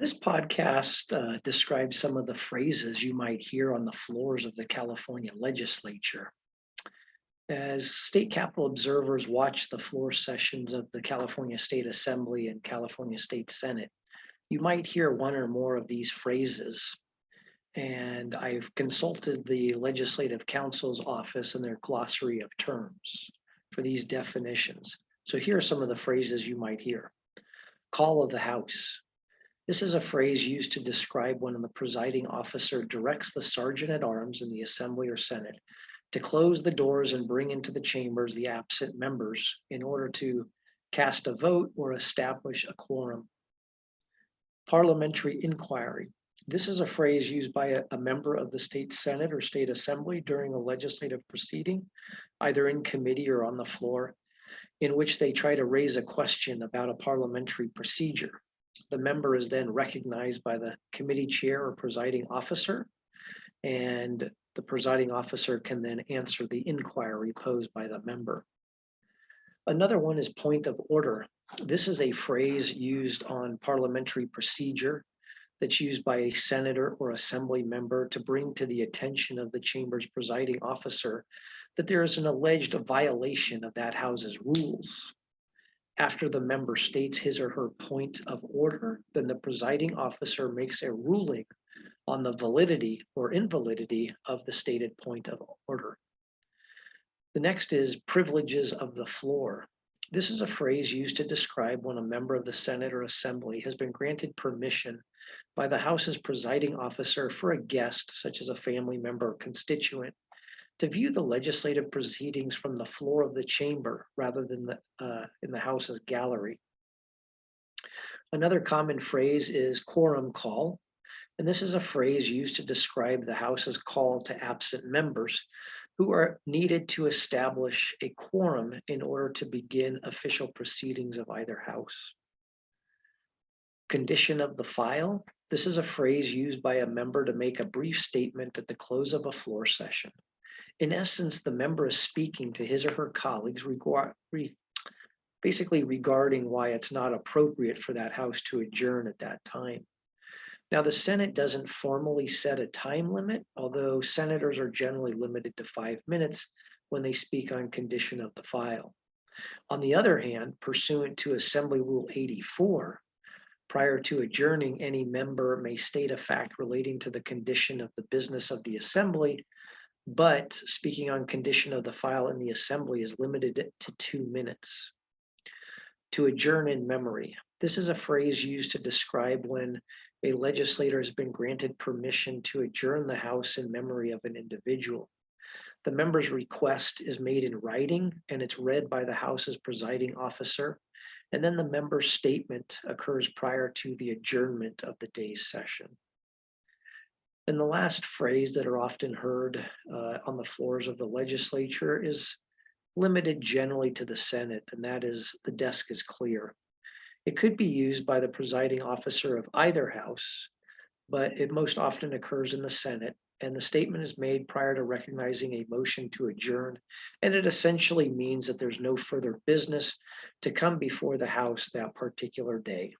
This podcast describes some of the phrases you might hear on the floors of the California Legislature. As state capitol observers watch the floor sessions of the California State Assembly and California State Senate, you might hear one or more of these phrases. And I've consulted the Legislative Council's office and their glossary of terms for these definitions. So here are some of the phrases you might hear. Call of the House. This is a phrase used to describe when the presiding officer directs the sergeant at arms in the Assembly or Senate to close the doors and bring into the chambers the absent members in order to cast a vote or establish a quorum. Parliamentary Inquiry. This is a phrase used by a member of the state Senate or state Assembly during a legislative proceeding, either in committee or on the floor, in which they try to raise a question about a parliamentary procedure. The member is then recognized by the committee chair or presiding officer, and the presiding officer can then answer the inquiry posed by the member. Another one is point of order. This is a phrase used on parliamentary procedure that's used by a senator or assembly member to bring to the attention of the chamber's presiding officer that there is an alleged violation of that house's rules. After the member states his or her point of order, then the presiding officer makes a ruling on the validity or invalidity of the stated point of order. The next is privileges of the floor. This is a phrase used to describe when a member of the Senate or Assembly has been granted permission by the House's presiding officer for a guest, such as a family member or constituent, to view the legislative proceedings from the floor of the chamber rather than in the House's gallery. Another common phrase is quorum call, and this is a phrase used to describe the House's call to absent members who are needed to establish a quorum in order to begin official proceedings of either House. Condition of the file. This is a phrase used by a member to make a brief statement at the close of a floor session. In essence, the member is speaking to his or her colleagues basically regarding why it's not appropriate for that House to adjourn at that time. Now, the Senate doesn't formally set a time limit, although senators are generally limited to 5 minutes when they speak on condition of the file. On the other hand, pursuant to Assembly Rule 84, prior to adjourning, any member may state a fact relating to the condition of the business of the Assembly, but speaking on condition of the file in the Assembly is limited to 2 minutes. To adjourn in memory. This is a phrase used to describe when a legislator has been granted permission to adjourn the House in memory of an individual. The member's request is made in writing and it's read by the House's presiding officer, and then the member's statement occurs prior to the adjournment of the day's session. And the last phrase that are often heard on the floors of the legislature is limited generally to the Senate, and that is the desk is clear. It could be used by the presiding officer of either House, but it most often occurs in the Senate, and the statement is made prior to recognizing a motion to adjourn, and it essentially means that there's no further business to come before the House that particular day.